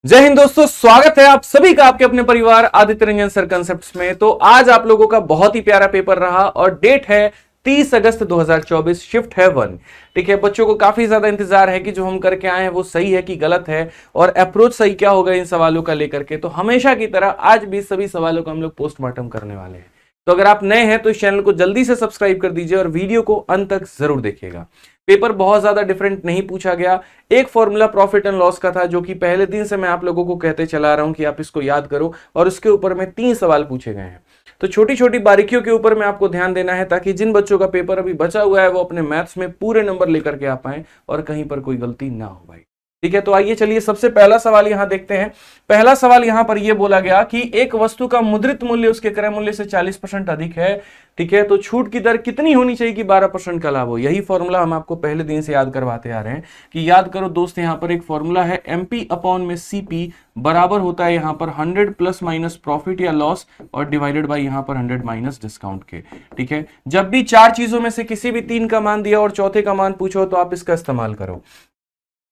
जय हिंद दोस्तों, स्वागत है आप सभी का आपके अपने परिवार आदित्य रंजन सर कंसेप्ट्स में। तो आज आप लोगों का बहुत ही प्यारा पेपर रहा और डेट है 30 अगस्त 2024, शिफ्ट है 1। ठीक है, बच्चों को काफी ज्यादा इंतजार है कि जो हम करके आए हैं वो सही है कि गलत है और अप्रोच सही क्या होगा इन सवालों का लेकर के। तो हमेशा की तरह आज भी सभी सवालों का हम लोग पोस्टमार्टम करने वाले हैं। तो अगर आप नए हैं तो इस चैनल को जल्दी से सब्सक्राइब कर दीजिए और वीडियो को अंत तक जरूर देखिएगा। पेपर बहुत ज्यादा डिफरेंट नहीं पूछा गया। एक फॉर्मूला प्रॉफिट एंड लॉस का था जो कि पहले दिन से मैं आप लोगों को कहते चला रहा हूं कि आप इसको याद करो, और उसके ऊपर में 3 सवाल पूछे गए हैं। तो छोटी छोटी बारीकियों के ऊपर में आपको ध्यान देना है ताकि जिन बच्चों का पेपर अभी बचा हुआ है वो अपने मैथ्स में पूरे नंबर लेकर के आ पाए और कहीं पर कोई गलती ना हो भाई। ठीक है, तो आइए चलिए सबसे पहला सवाल यहां देखते हैं। पहला सवाल यहां पर यह बोला गया कि एक वस्तु का मुद्रित मूल्य उसके क्रय मूल्य से 40% अधिक है। ठीक है, तो छूट की दर कितनी होनी चाहिए कि 12% का लाभ हो। यही फॉर्मूला हम आपको पहले दिन से याद करवाते आ रहे हैं कि याद करो दोस्त, यहां पर एक फॉर्मूला है एमपी अपॉन में सीपी बराबर होता है यहां पर 100 प्लस माइनस प्रॉफिट या लॉस और डिवाइडेड बाय यहां पर 100 माइनस डिस्काउंट के। ठीक है, जब भी 4 चीजों में से किसी भी 3 का मान दिया और चौथे का मान पूछो तो आप इसका इस्तेमाल करो।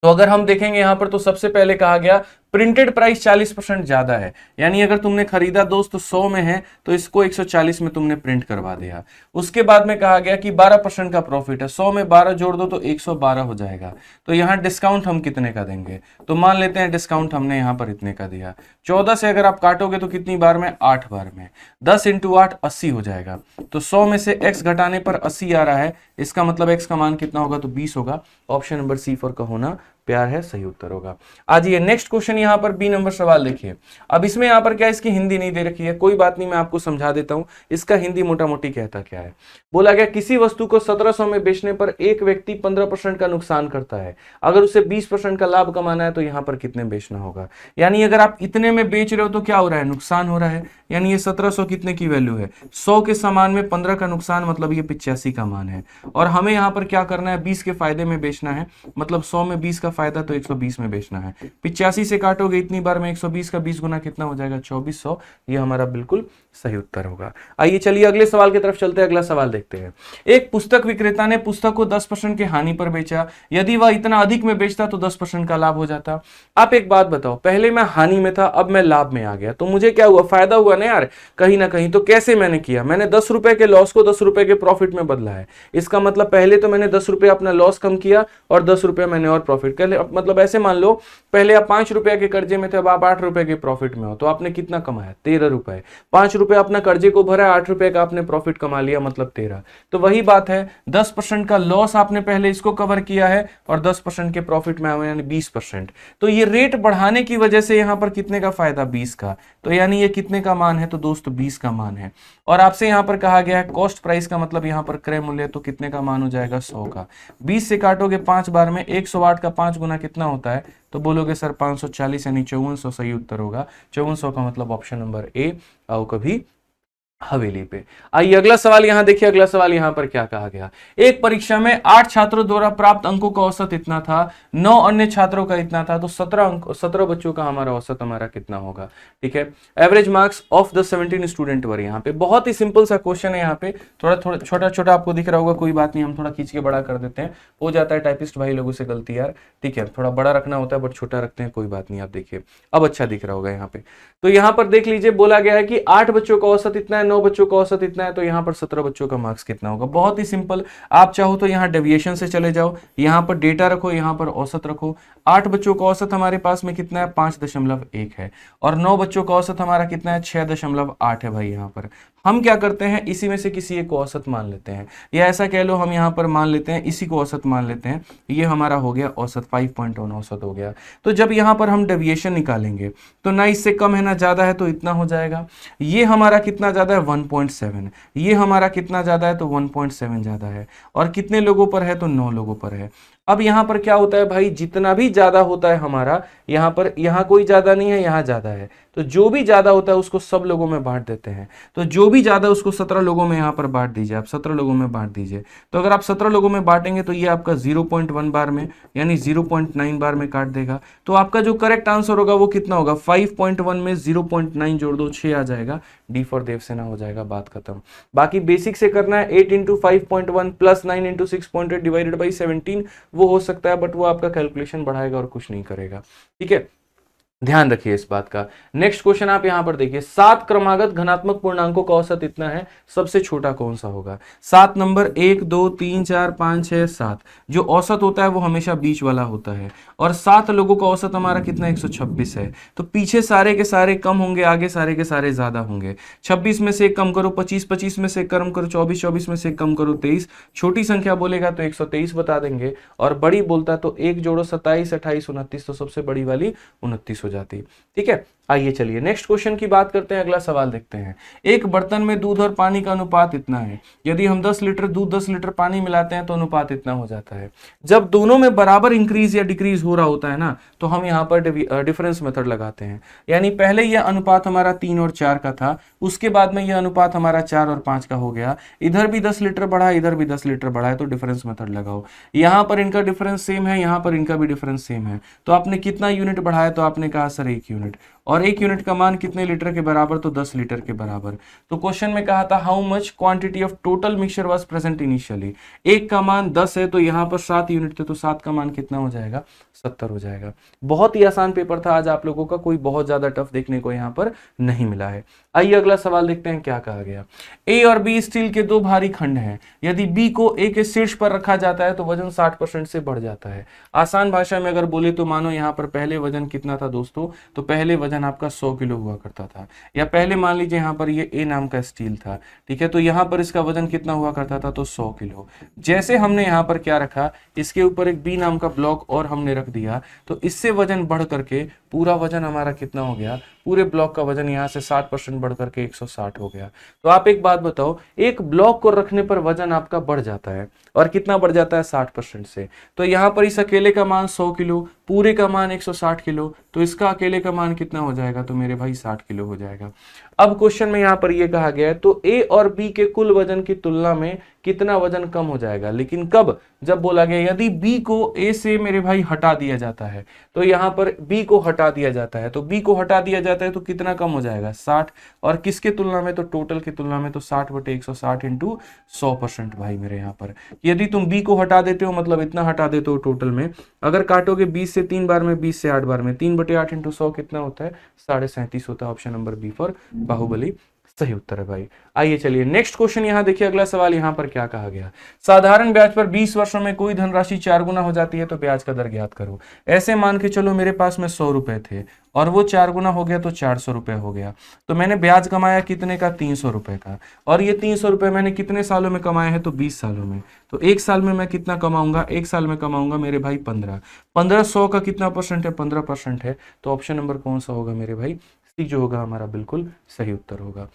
तो अगर हम देखेंगे यहां पर तो सबसे पहले कहा गया प्रिंटेड प्राइस 40% ज्यादा है, यानी अगर तुमने खरीदा दोस्त 100 में है तो इसको 140 में तुमने प्रिंट करवा दिया। उसके बाद में कहा गया कि 12% का प्रॉफिट है, 100 में 12 जोड़ दो तो 112 हो जाएगा। तो यहां डिस्काउंट हम कितने का देंगे, तो मान लेते हैं डिस्काउंट हमने यहां पर इतने का दिया। 14 से अगर आप काटोगे तो कितनी बार में, 8 बार में। 10 इंटू 8 80 हो जाएगा। तो 100 में से x घटाने पर 80 आ रहा है, इसका मतलब x का मान कितना होगा, तो 20 होगा। ऑप्शन नंबर सी फॉर का होना प्यार है सही उत्तर होगा। आज ये नेक्स्ट क्वेश्चन यहां पर बी नंबर सवाल देखिए। अब इसमें यहां पर क्या इसकी हिंदी नहीं दे रखी है, कोई बात नहीं, मैं आपको समझा देता हूं इसका हिंदी मोटा मोटी कहता क्या है। बोला गया किसी वस्तु को 1700 में बेचने पर एक व्यक्ति 15% का नुकसान करता है, अगर उसे 20% का लाभ कमाना है तो यहां पर कितने बेचना होगा। यानी अगर आप इतने में बेच रहे हो तो क्या हो रहा है, नुकसान हो रहा है। यानी ये 1700 कितने की वैल्यू है, 100 के सामान में 15 का नुकसान, मतलब ये 85 का मान है। और हमें यहां पर क्या करना है, 20 के फायदे में बेचना है, मतलब 100 में 20 का फायदा तो 120 में बेचना है। 85 से काटोगे इतनी बार में 120 का 20 गुना कितना हो जाएगा, 2400। ये हमारा बिल्कुल सही उत्तर होगा। आइए चलिए अगले सवाल की तरफ चलते हैं। अगला सवाल देखते हैं। एक पुस्तक विक्रेता ने पुस्तक को 10% के हानि पर बेचा, यदि वह इतना अधिक में बेचता तो 10% का लाभ हो जाता। आप एक बात बताओ, पहले मैं हानि में था, अब मैं लाभ में आ गया, तो मुझे क्या हुआ, फायदा हुआ ना यार कहीं ना कहीं। तो कैसे मैंने किया, मैंने 10 रुपए के लॉस को 10 रुपए के प्रॉफिट में बदला है। इसका मतलब पहले तो मैंने 10 रुपए अपना लॉस कम किया और 10 रुपए मैंने और प्रॉफिट कर लिया। मतलब ऐसे मान लो पहले आप 5 रुपए के कर्जे में थे, अब आप 8 रुपए के प्रॉफिट में हो, तो आपने कितना कमाया, 13 रुपए। 5 रुपए अपना कर्जे को भरा, 8 रुपए का आपने प्रॉफिट कमा लिया, मतलब 13। तो वही बात है, 10% का लॉस आपने पहले इसको कवर किया है और 10% के प्रॉफिट में आए यानी 20%। तो ये रेट बढ़ाने की वजह से यहां पर कितने का फायदा, 20 का। तो यानी ये कितने का मान है, तो दोस्त 20 का मान है। और आपसे यहां पर कहा गया है कॉस्ट प्राइस का मतलब यहां पर क्रय मूल्य, तो कितने का मान हो जाएगा, 100 का। 20 से काटोगे 5 बार में, 108 का 5 गुना कितना होता है, तो बोलोगे सर 540 यानी 5400 सही उत्तर होगा। 5400 का मतलब ऑप्शन नंबर ए, आओ कभी हवेली पे। आइए अगला सवाल यहां देखिए। अगला सवाल यहां पर क्या कहा गया, एक परीक्षा में 8 छात्रों द्वारा प्राप्त अंकों का औसत इतना था, 9 अन्य छात्रों का इतना था, तो 17 बच्चों का हमारा औसत हमारा कितना होगा। ठीक है, average marks of the 17 student वर। यहाँ पे बहुत ही सिंपल सा क्वेश्चन है। यहाँ पे थोड़ा थोड़ा छोटा छोटा आपको दिख रहा होगा, कोई बात नहीं, हम थोड़ा खींच के बड़ा कर देते हैं, हो जाता है टाइपिस्ट भाई लोगों से गलती यार। ठीक है, थोड़ा बड़ा रखना होता है बट छोटा रखते हैं, कोई बात नहीं। आप देखिए अब अच्छा दिख रहा होगा यहाँ पे। तो यहाँ पर देख लीजिए, बोला गया है कि 8 बच्चों का औसत इतना है, 9 बच्चों का औसत इतना है, तो यहाँ पर 17 बच्चों का मार्क्स कितना होगा। बहुत ही सिंपल, आप चाहो तो यहाँ डेविएशन से चले जाओ, यहाँ पर डेटा रखो, यहाँ पर औसत रखो। 8 बच्चों का औसत हमारे पास में कितना है, 5.1 है, और 9 बच्चों का औसत हमारा कितना है, 6.8 है भाई। यहाँ पर हम क्या करते हैं, इसी में से किसी एक को औसत मान लेते हैं, या ऐसा कह लो हम यहाँ पर मान लेते हैं, इसी को औसत मान लेते हैं। ये हमारा हो गया औसत, 5.1 औसत हो गया। तो जब यहाँ पर हम डेविएशन निकालेंगे तो ना इससे कम है ना ज्यादा है, तो इतना हो जाएगा। ये हमारा कितना ज्यादा है, 1.7। ये हमारा कितना ज्यादा है, तो 1.7 ज्यादा है। और कितने लोगों पर है, तो 9 लोगों पर है। अब यहां पर क्या होता है भाई, जितना भी ज्यादा होता है हमारा, यहां पर यहां कोई ज्यादा नहीं है, यहां ज्यादा है, तो जो भी ज्यादा होता है उसको सब लोगों में बांट देते हैं। तो जो भी ज्यादा उसको 17 लोगों में यहां पर बांट दीजिए, आप 17 लोगों में बांट दीजिए। तो अगर आप 17 लोगों में बांटेंगे तो ये आपका 0.1 बार में यानी 0.9 बार में काट देगा। तो आपका जो करेक्ट आंसर होगा वो कितना होगा, 5.1 में 0.9 जोड़ दो, 6 आ जाएगा। डी फॉर देवसेना हो जाएगा, बात खत्म। बाकी बेसिक से करना है, 8 into 5.1 plus 9 into 6.8 divided by 17, वो हो सकता है, बट वो आपका कैलकुलेशन बढ़ाएगा और कुछ नहीं करेगा। ठीक है, ध्यान रखिए इस बात का। नेक्स्ट क्वेश्चन आप यहां पर देखिए, 7 क्रमागत धनात्मक पूर्णांकों का औसत इतना है, सबसे छोटा कौन सा होगा? 7 नंबर 1 2 3 4 5 6 7, जो औसत होता है वो हमेशा बीच वाला होता है। और 7 लोगों का औसत हमारा कितना 126 है, तो पीछे सारे के सारे कम होंगे, आगे सारे के सारे ज्यादा होंगे। 26 में से एक कम करो 25, 25 में से एक कम करो 24, 24 में से एक कम करो 23। छोटी संख्या बोलेगा तो 123 बता देंगे, और बड़ी बोलता तो एक जोड़ो 27, 28, 29, तो सबसे बड़ी वाली 29 हो जाती। ठीक है, आइए चलिए नेक्स्ट क्वेश्चन की बात करते हैं, अगला सवाल देखते हैं। एक बर्तन में दूध और पानी का अनुपात इतना है, यदि हम 10 लीटर दूध 10 लीटर पानी मिलाते हैं तो अनुपात इतना हो जाता है। जब दोनों में बराबर इंक्रीज या डिक्रीज हो रहा होता है ना, तो हम यहाँ पर डिफरेंस मेथड लगाते हैं। यानी पहले यह अनुपात हमारा 3 और 4 का था, उसके बाद में यह अनुपात हमारा 4 और 5 का हो गया, इधर भी 10 लीटर बढ़ा, इधर भी 10 लीटर बढ़ा है, तो डिफरेंस मेथड लगाओ। यहाँ पर इनका डिफरेंस सेम है, यहाँ पर इनका भी डिफरेंस सेम है, तो आपने कितना यूनिट बढ़ाया? तो आपने कहा सर 1 यूनिट, और 1 यूनिट का मान कितने लीटर के बराबर? तो 10 लीटर के बराबर। तो क्वेश्चन में कहा था how much quantity of total mixture was present initially. 1 का मान 10 है, तो यहाँ पर 7 यूनिट थे, तो 7 का मान कितना हो जाएगा? 70 हो जाएगा। बहुत ही आसान पेपर था आज आप लोगों का, कोई बहुत ज्यादा टफ देखने को यहाँ पर नहीं मिला है। आइए अगला सवाल देखते हैं क्या कहा गया। ए और बी स्टील के 2 भारी खंड हैं, यदि बी को ए के शीर्ष पर रखा जाता है तो वजन 60% से बढ़ जाता है। आसान भाषा में अगर बोले तो मानो यहाँ पर पहले वजन कितना था दोस्तों? तो पहले वजन आपका 100 किलो हुआ करता था, या पहले मान लीजिए यहाँ पर ये ए नाम का स्टील था, ठीक है, तो यहाँ पर इसका वजन कितना हुआ करता था? तो 100 किलो। जैसे हमने यहाँ पर क्या रखा, इसके ऊपर एक बी नाम का ब्लॉक और हमने रख दिया, तो इससे वजन बढ़ करके पूरा वजन हमारा कितना हो गया? पूरे ब्लॉक का वजन यहाँ से 60% बढ़ करके 160 हो गया। तो आप एक बात बताओ, एक ब्लॉक को रखने पर वजन आपका बढ़ जाता है, और कितना बढ़ जाता है? 60% से। तो यहाँ पर इस अकेले का मान 100 किलो, पूरे का मान 160 किलो, तो इसका अकेले का मान कितना हो जाएगा? तो मेरे भाई 60 किलो हो जाएगा। अब क्वेश्चन में यहाँ पर ये कहा गया है, तो ए और बी के कुल वजन की तुलना में कितना वजन कम हो जाएगा? लेकिन कब? जब बोला गया यदि बी को ए से मेरे भाई हटा दिया जाता है, तो यहाँ पर बी को हटा दिया जाता है, तो बी को हटा दिया जाता है तो कितना कम हो जाएगा? 60। और किसके तुलना में? तो टोटल की तुलना में, तो 60/160 इंटू 100% भाई मेरे यहाँ पर। यदि तुम बी को हटा देते हो, मतलब इतना हटा देते हो टोटल में, अगर काटोगे 20 से 3 बार में, 20 से 8 बार में, 3/8 इंटू 100 कितना होता है? 37.5 होता है। Option number B for Baahubali सही उत्तर है भाई। आइए चलिए नेक्स्ट क्वेश्चन यहां देखिए, अगला सवाल यहां पर क्या कहा गया। साधारण ब्याज पर 20 वर्षों में कोई धनराशि 4 गुना हो जाती है तो ब्याज का दर ज्ञात करो। ऐसे मान के चलो मेरे पास में 100 रुपए थे, और वो 4 गुना हो गया तो 400 रुपए हो गया, तो मैंने ब्याज कमाया कितने का? 300 रुपए का। और ये 300 रुपए मैंने कितने सालों में कमाए हैं? तो 20 सालों में। तो 1 साल में मैं कितना कमाऊंगा? 1 साल में कमाऊंगा मेरे भाई 15। 1500 का कितना परसेंट है? 15% है। तो ऑप्शन नंबर कौन सा होगा मेरे भाई? सी जो होगा हमारा बिल्कुल सही उत्तर होगा।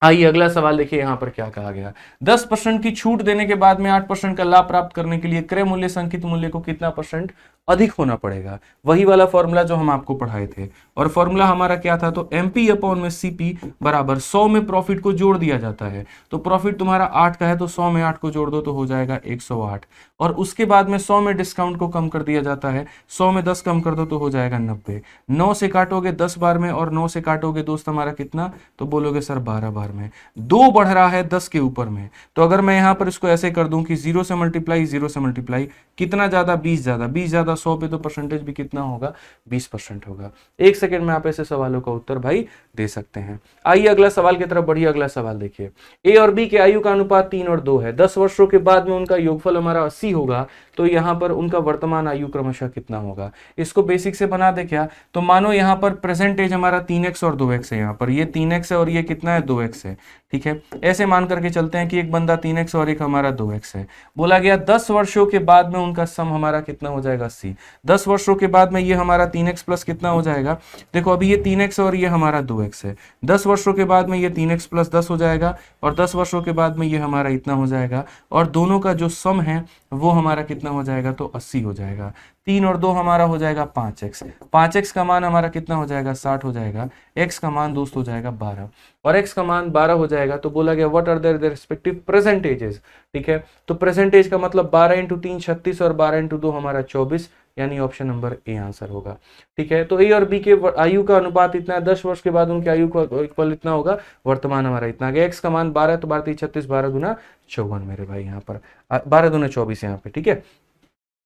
आइए अगला सवाल देखिए, यहां पर क्या कहा गया। 10% की छूट देने के बाद में 8% का लाभ प्राप्त करने के लिए क्रय मूल्य संचित मूल्य को कितना परसेंट अधिक होना पड़ेगा? वही वाला फॉर्मूला जो हम आपको पढ़ाए थे, और फॉर्मूला हमारा क्या था? तो एमपी अपॉन में सीपी बराबर 100 में प्रॉफिट को जोड़ दिया जाता है। तो प्रॉफिट तुम्हारा 8 का है, तो 100 में 8 को जोड़ दो तो हो जाएगा 108, और उसके बाद में 100 में डिस्काउंट को कम कर दिया जाता है, 100 में 10 कम कर दो तो हो जाएगा 90। 9 से काटोगे 10 बार में, और 9 से काटोगे दोस्त हमारा कितना? तो बोलोगे सर 12 बार में। 2 बढ़ रहा है 10 के ऊपर में, तो अगर मैं यहां पर इसको ऐसे कर दूं कि 0 से मल्टीप्लाई 0 से मल्टीप्लाई, कितना ज्यादा? 20 ज्यादा, 20 ज्यादा 100 पे, तो परसेंटेज भी कितना होगा? 20% होगा। 1 सेकंड में आप ऐसे सवालों का उत्तर भाई दे सकते हैं। आइए अगला सवाल की तरफ बढ़िए। अगला सवाल देखिए, ए और बी के आयु का अनुपात 3 और 2 है। 10 वर्षों के बाद में उनका योगफल हमारा 80 होगा, तो यहाँ पर उनका वर्तमान आयु क्रमशः कितना होगा? इसको बेसिक से बना दे क्या? तो मानो यहाँ पर प्रेजेंट एज हमारा 3x और 2x है, यहाँ पर ये 3x है और ये कितना है? 2x है। ठीक है, ऐसे मान करके चलते हैं कि एक बंदा 3x और एक हमारा 2x है। बोला गया 10 वर्षों के बाद में उनका सम हमारा कितना हो जाएगा? 80। 10 वर्षों के बाद में ये हमारा 3x प्लस कितना हो जाएगा? देखो अभी ये 3x और ये हमारा 2x है, 10 वर्षों के बाद में ये 3x प्लस 10 हो जाएगा, और 10 वर्षों के बाद में ये हमारा इतना हो जाएगा, और दोनों का जो सम है वो हमारा कितना हो जाएगा? तो 80 हो जाएगा। 3 और 2 हमारा हो जाएगा 5x। 5x का मान हमारा कितना हो जाएगा? 60 हो जाएगा। x का मान दोस्त हो जाएगा 12, और x का मान 12 हो जाएगा। तो बोला गया व्हाट आर देयर रिस्पेक्टिव प्रेजेंटेजेस। ठीक है, तो प्रेजेंटेज का मतलब 12 × 3 36, और 12 × 2 हमारा 24, यानी ऑप्शन नंबर ए आंसर होगा। ठीक है, तो ए और बी के आयु का अनुपात इतना है, 10 वर्ष के बाद उनके आयु का इक्वल इतना होगा, वर्तमान हमारा इतना आ गया। x का मान 12, तो 12 × 3 = 36, 12 × 2 = 54 मेरे भाई, यहाँ पर 12 × 2 = 24 यहाँ पे। ठीक है,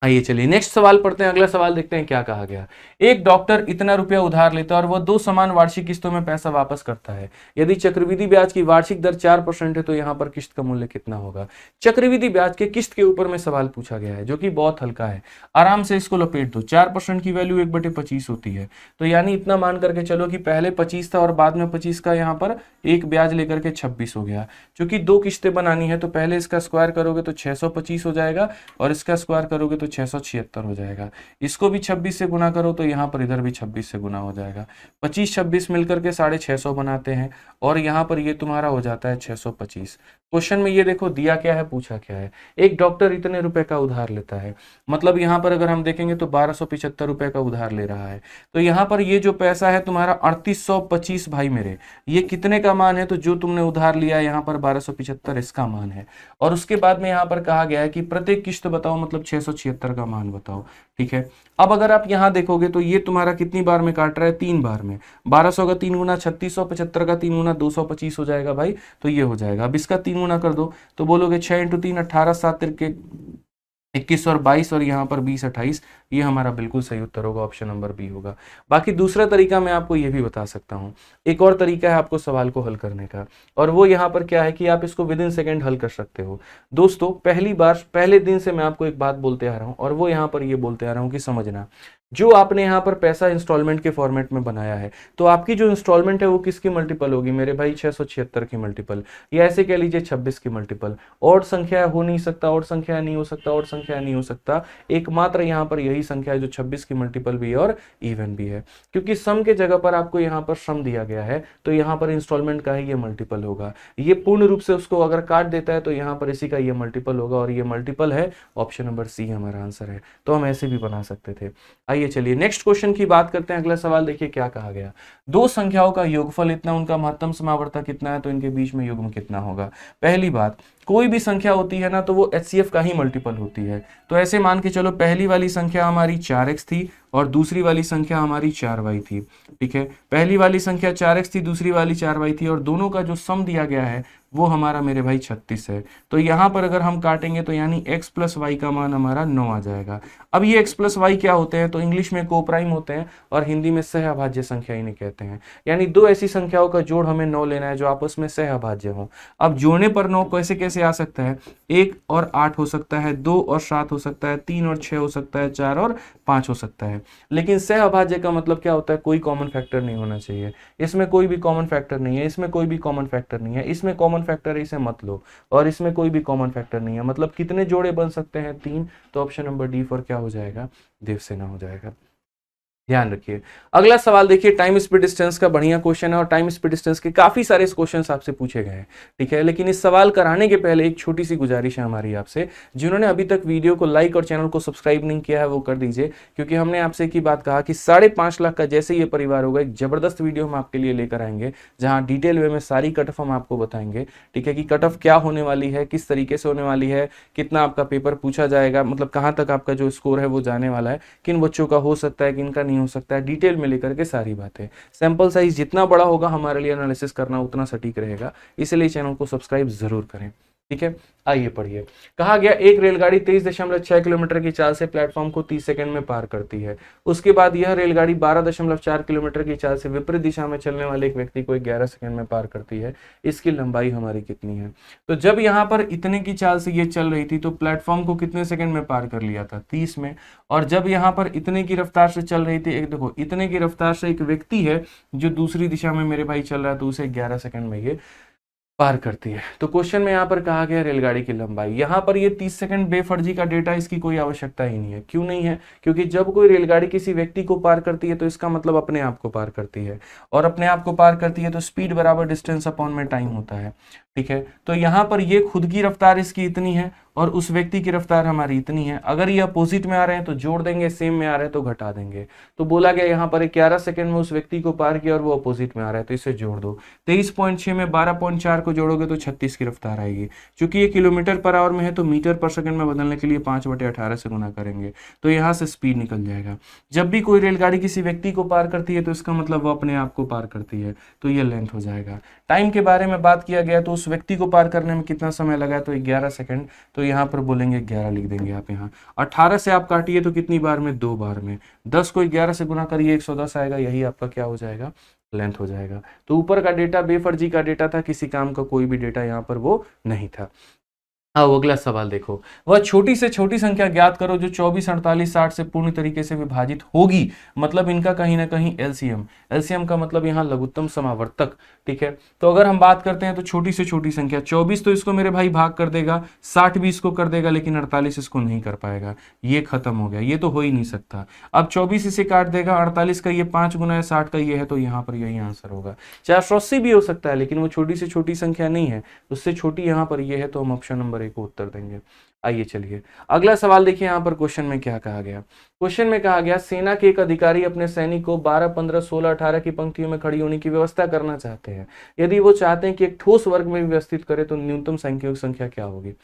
आइए चलिए नेक्स्ट सवाल पढ़ते हैं। अगला सवाल देखते हैं क्या कहा गया। एक डॉक्टर इतना रुपया उधार लेता है और वह 2 समान वार्षिक किस्तों में पैसा वापस करता है। यदि चक्रवृद्धि ब्याज की वार्षिक दर 4% है तो यहाँ पर किस्त का मूल्य कितना होगा। चक्रवृद्धि ब्याज के किस्त के ऊपर में सवाल पूछा गया है जो कि बहुत हल्का है, आराम से इसको लपेट दो। 4% की वैल्यू 1/25 होती है, तो यानी इतना मान करके चलो कि पहले 25 था और बाद में 25 का यहाँ पर एक ब्याज लेकर के 26 हो गया। चूंकि 2 किस्तें बनानी है तो पहले इसका स्क्वायर करोगे तो 625 हो जाएगा और इसका स्क्वायर करोगे तो 676 हो जाएगा। इसको भी 26 से गुना करो तो यहाँ पर इधर भी 26 से गुना हो जाएगा। 25-26 मिलकर के 650 बनाते हैं और यहाँ पर ये तुम्हारा हो जाता है 625। क्वेश्चन में ये देखो दिया क्या है, पूछा क्या है। एक डॉक्टर इतने रुपए का उधार लेता है, मतलब यहाँ पर अगर हम देखेंगे तो 1275 रुपए का उधार ले रहा है। तो यहाँ पर ये जो पैसा है तुम्हारा 3825 भाई मेरे, ये कितने का मान है, तो जो तुमने उधार लिया यहाँ पर 1275 इसका मान है। और उसके बाद में यहाँ पर कहा गया है कि प्रत्येक किस्त बताओ, मतलब 676 का मान बताओ। ठीक है, अब अगर आप यहाँ देखोगे तो ये तुम्हारा कितनी बार में काट रहा है, 3 बार में। 1200 का 3 गुना 3675 का 3 गुना 225 हो जाएगा भाई, तो ये हो जाएगा। अब इसका 3 गुना कर दो तो बोलोगे 6 × 3 18, 7 तिरके 21 और 22 और यहाँ पर 20 28, ये हमारा बिल्कुल सही उत्तर होगा, ऑप्शन नंबर बी होगा। बाकी दूसरा तरीका मैं आपको ये भी बता सकता हूँ। एक और तरीका है आपको सवाल को हल करने का, और वो यहाँ पर क्या है कि आप इसको विद इन सेकेंड हल कर सकते हो। दोस्तों पहले दिन से मैं आपको एक बात बोलते आ रहा हूँ और वो यहाँ पर ये बोलते आ रहा हूँ कि समझना, जो आपने यहाँ पर पैसा इंस्टॉलमेंट के फॉर्मेट में बनाया है तो आपकी जो इंस्टॉलमेंट है वो किसकी मल्टीपल होगी मेरे भाई, 676 की मल्टीपल, या ऐसे कह लीजिए 26 की मल्टीपल। और संख्या हो नहीं सकता, और संख्या नहीं हो सकता, और संख्या नहीं हो सकता, एकमात्र यहाँ पर यही संख्या है जो 26 की मल्टीपल भी है और इवन भी है। क्योंकि सम के जगह पर आपको यहाँ पर सम दिया गया है तो यहाँ पर इंस्टॉलमेंट का ही ये मल्टीपल होगा। ये पूर्ण रूप से उसको अगर काट देता है तो यहाँ पर इसी का ये मल्टीपल होगा, और ये मल्टीपल है, ऑप्शन नंबर सी हमारा आंसर है। तो हम ऐसे भी बना सकते थे। आइए चलिए नेक्स्ट क्वेश्चन की बात करते हैं। अगला सवाल देखिए क्या कहा गया। 2 संख्याओं का योगफल इतना, उनका महत्तम समावर्तक कितना है, तो इनके बीच में युग्म कितना होगा। पहली बात, कोई भी संख्या होती है ना तो वो HCF का ही मल्टीपल होती है। तो ऐसे मान के चलो पहली वाली संख्या हमारी 4x थी और दूसरी वाली संख्या हमारी 4y थी। ठीक है, पहली वाली संख्या 4x थी, दूसरी वाली 4y थी, और दोनों का जो सम दिया गया है वो हमारा मेरे भाई 36 है। तो यहाँ पर अगर हम काटेंगे तो यानी x + y का मान हमारा 9 आ जाएगा। अब ये x + y क्या होते हैं, तो इंग्लिश में कोप्राइम होते हैं और हिंदी में सहअभाज्य संख्या इन्हें कहते हैं। यानी 2 ऐसी संख्याओं का जोड़ हमें 9 लेना है जो आपस में सहअभाज्य हो। अब जोड़ने पर 9 कैसे कैसे आ सकता है, 1 और 8 हो सकता है, 2 और 7 हो सकता है, 3 और 6 हो सकता है, 4 और 5 हो सकता है। लेकिन सहअभाज्य का मतलब क्या होता है, कोई कॉमन फैक्टर नहीं होना चाहिए। इसमें कोई भी कॉमन फैक्टर नहीं है, इसमें कोई भी कॉमन फैक्टर नहीं है, इसमें कॉमन फैक्टर है इसे मत लो, और इसमें कोई भी कॉमन फैक्टर नहीं है। मतलब कितने जोड़े बन सकते हैं, 3। तो ऑप्शन नंबर डी फॉर क्या हो जाएगा, देवसेना हो जाएगा। ध्यान रखिए। अगला सवाल देखिए, टाइम स्पीड डिस्टेंस का बढ़िया क्वेश्चन है और टाइम स्पीड डिस्टेंस के काफी सारे क्वेश्चंस आपसे पूछे गए हैं। ठीक है, लेकिन इस सवाल कराने के पहले एक छोटी सी गुजारिश है हमारी आपसे, जिन्होंने अभी तक वीडियो को लाइक और चैनल को सब्सक्राइब नहीं किया है वो कर दीजिए, क्योंकि हमने आपसे एक ही बात कहा कि 5.5 लाख का जैसे ये परिवार होगा एक जबरदस्त वीडियो हम आपके लिए लेकर आएंगे, जहां डिटेल वे में सारी कट ऑफ हम आपको बताएंगे। ठीक है, कि कट ऑफ क्या होने वाली है, किस तरीके से होने वाली है, कितना आपका पेपर पूछा जाएगा, मतलब कहां तक आपका जो स्कोर है वो जाने वाला है, किन बच्चों का हो सकता है, किन का नहीं हो सकता है, डिटेल में लेकर के सारी बातें। सैंपल साइज जितना बड़ा होगा हमारे लिए एनालिसिस करना उतना सटीक रहेगा, इसलिए चैनल को सब्सक्राइब जरूर करें। ठीक है, आइए पढ़िए। कहा गया एक रेलगाड़ी 23.6 किलोमीटर की चाल से प्लेटफॉर्म को 30 सेकंड में पार करती है। उसके बाद यह रेलगाड़ी 12.4 किलोमीटर की चाल से विपरीत दिशा में चलने वाले एक व्यक्ति को 11 सेकंड में पार करती है। इसकी लंबाई हमारी कितनी है। तो जब यहाँ पर इतने की चाल से ये चल रही थी तो प्लेटफॉर्म को कितने सेकंड में पार कर लिया था, 30 में। और जब यहाँ पर इतने की रफ्तार से चल रही थी, एक देखो इतने की रफ्तार से एक व्यक्ति है जो दूसरी दिशा में मेरे भाई चल रहा है, तो उसे 11 सेकंड में ये पार करती है। तो क्वेश्चन में यहाँ पर कहा गया रेलगाड़ी की लंबाई। यहाँ पर ये 30 सेकंड बेफर्जी का डेटा, इसकी कोई आवश्यकता ही नहीं है। क्यों नहीं है, क्योंकि जब कोई रेलगाड़ी किसी व्यक्ति को पार करती है तो इसका मतलब अपने आप को पार करती है, और अपने आप को पार करती है तो स्पीड बराबर डिस्टेंस अपॉन में टाइम होता है। ठीक है, तो यहाँ पर ये खुद की रफ्तार इसकी इतनी है और उस व्यक्ति की रफ्तार हमारी इतनी है। अगर ये अपोजिट में आ रहे हैं तो जोड़ देंगे, सेम में आ रहे हैं तो घटा देंगे। तो बोला गया यहाँ पर 11 सेकंड में उस व्यक्ति को पार किया और वो अपोजिट में आ रहा है, तो इसे जोड़ दो। 23.6 में 12.4 को जोड़ोगे तो 36 की रफ्तार आएगी। चूंकि ये किलोमीटर पर आवर में है तो मीटर पर सेकंड में बदलने के लिए 5/18 से गुना करेंगे, तो यहाँ से स्पीड निकल जाएगा। जब भी कोई रेलगाड़ी किसी व्यक्ति को पार करती है तो इसका मतलब वो अपने आप को पार करती है, तो ये लेंथ हो जाएगा। टाइम के बारे में बात किया गया तो उस व्यक्ति को पार करने में कितना समय लगा, तो 11 सेकंड। तो यहाँ पर बोलेंगे 11 लिख देंगे आप यहाँ। 18 से आप काटिए तो कितनी बार में, 2 बार में। 10 को 11 से गुना करिए 110 आएगा, यही आपका क्या हो जाएगा, लेंथ हो जाएगा। तो ऊपर का डेटा बेफर्जी का डेटा था, किसी काम का कोई भी डेटा यहाँ पर वो नहीं था। अब अगला सवाल देखो, वह छोटी से छोटी संख्या ज्ञात करो जो 24, 48, 60 से पूर्ण तरीके से विभाजित होगी, मतलब इनका कहीं ना कहीं एलसीएम। एलसीएम का मतलब यहाँ लघुत्तम समावर्तक, ठीक है। तो अगर हम बात करते हैं तो छोटी से छोटी संख्या 24 तो इसको मेरे भाई भाग कर देगा, 60 भी इसको कर देगा, लेकिन 48 इसको नहीं कर पाएगा, ये खत्म हो गया, ये तो हो ही नहीं सकता। अब 24 इसे काट देगा, 48 का ये 5 गुना है, 60 का ये है, तो यहाँ पर यही आंसर होगा। 480 भी हो सकता है, लेकिन वो छोटी से छोटी संख्या नहीं है, उससे छोटी यहाँ पर ये है, तो हम ऑप्शन नंबर को उत्तर देंगे। आइए चलिए अगला सवाल देखिए, यहां पर क्वेश्चन में क्या कहा गया। क्वेश्चन में कहा गया सेना के एक अधिकारी अपने सैनिक को 12, 15, 16, 18 की पंक्तियों में खड़ी होने की व्यवस्था करना चाहते हैं। यदि वो चाहते हैं कि एक ठोस वर्ग में व्यवस्थित करें तो न्यूनतम संख्या क्या होगी।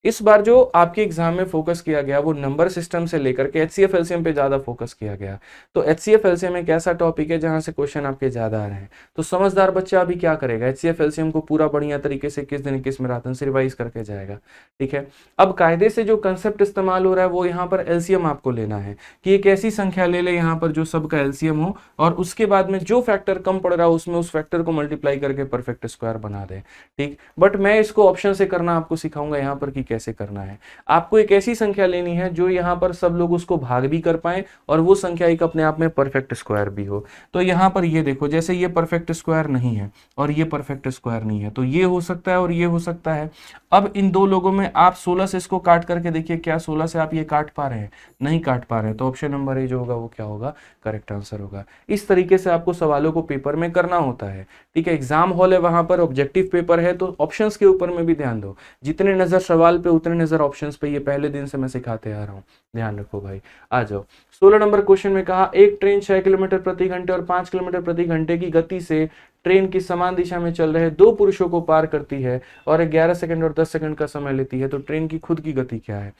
इस बार जो आपके एग्जाम में फोकस किया गया वो नंबर सिस्टम से लेकर के एचसीएफ एलसीएम पे ज्यादा फोकस किया गया। तो एचसीएफ एलसीएम एक ऐसा टॉपिक है जहां से क्वेश्चन आपके ज्यादा आ रहे हैं। तो समझदार बच्चा अभी क्या करेगा, एचसीएफ एलसीएम को पूरा बढ़िया तरीके से 21 दिन 21 में रातन से रिवाइज करके जाएगा, ठीक है। अब कायदे से जो कंसेप्ट इस्तेमाल हो रहा है वो यहाँ पर एलसीएम आपको लेना है कि एक ऐसी संख्या ले ले यहाँ पर जो सबका एलसीएम हो, और उसके बाद में जो फैक्टर कम पड़ रहा हो उसमें उस फैक्टर को मल्टीप्लाई करके परफेक्ट स्क्वायर बना दे, ठीक। बट मैं इसको ऑप्शन से करना आपको सिखाऊंगा यहाँ पर कि कैसे करना है। आपको एक ऐसी संख्या लेनी है जो यहाँ पर सब लोग उसको भाग भी कर पाए और वो संख्या एक अपने आप में परफेक्ट स्क्वायर भी हो। तो यहाँ पर ये देखो, जैसे ये परफेक्ट स्क्वायर नहीं है और ये परफेक्ट स्क्वायर नहीं है, तो ये हो सकता है और ये हो सकता है। अब इन दो लोगों में आप 16 से इसको काट करके देखिए, क्या 16 से आप ये काट पा रहे हैं, नहीं काट पा रहे हैं, तो ऑप्शन नंबर ए जो होगा वो क्या होगा, करेक्ट आंसर होगा। इस तरीके से आपको सवालों को पेपर में करना होता है, ठीक है। एग्जाम हॉल है, वहां पर ऑब्जेक्टिव पेपर है, तो ऑप्शंस के ऊपर में भी ध्यान दो। जितने नजर सवाल पे उतने नजर ऑप्शंस पे, ये पहले दिन से मैं सिखाते आ रहा हूँ, ध्यान रखो भाई। आ जाओ 16 नंबर क्वेश्चन में कहा एक ट्रेन 6 किलोमीटर प्रति घंटे और 5 किलोमीटर प्रति घंटे की गति से ट्रेन की समान दिशा में चल रहे दो पुरुषों को पार करती है और 11 सेकंड और 10 सेकंड का समय लेती है, तो ट्रेन की खुद की गति क्या है।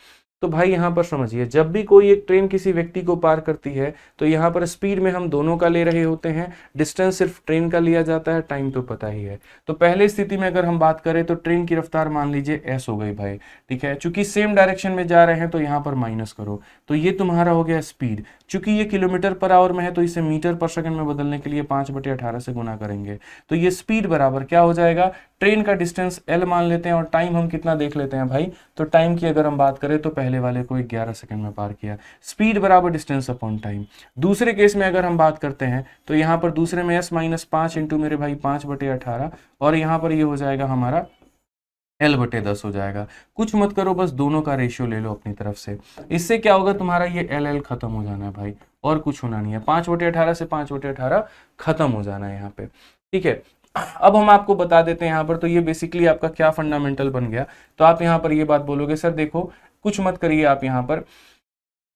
तो भाई यहां पर समझिए, जब भी कोई एक ट्रेन किसी व्यक्ति को पार करती है तो यहाँ पर स्पीड में हम दोनों का ले रहे होते हैं, डिस्टेंस सिर्फ ट्रेन का लिया जाता है, टाइम तो पता ही है। तो पहले स्थिति में अगर हम बात करें तो ट्रेन की रफ्तार मान लीजिए एस हो गई भाई, ठीक है। चूंकि सेम डायरेक्शन में जा रहे हैं तो यहाँ पर माइनस करो, तो ये तुम्हारा हो गया स्पीड। चूंकि ये किलोमीटर पर आवर में है तो इसे मीटर पर सेकंड में बदलने के लिए 5/18 से गुना करेंगे, तो ये स्पीड बराबर क्या हो जाएगा, ट्रेन का डिस्टेंस एल मान लेते हैं और टाइम हम कितना देख लेते हैं भाई। तो टाइम की अगर हम बात करें तो पहले वाले को 11 सेकंड में पार किया, स्पीड बराबर डिस्टेंस अपॉन टाइम। दूसरे केस में अगर हम बात करते हैं तो यहाँ पर दूसरे में s माइनस 5 इंटू मेरे भाई 5/18 और यहाँ पर ये हो जाएगा हमारा L/10 हो जाएगा। कुछ मत करो, बस दोनों का रेशियो ले लो अपनी तरफ से। इससे क्या होगा, तुम्हारा ये LL खत्म हो जाना है भाई, और कुछ होना नहीं है। 5/18 से 5/18 खत्म हो जाना है यहाँ पे, ठीक है। अब हम आपको बता देते हैं यहाँ पर, तो ये बेसिकली आपका क्या फंडामेंटल बन गया। तो आप यहाँ पर ये बात बोलोगे, सर देखो कुछ मत करिए आप यहाँ पर,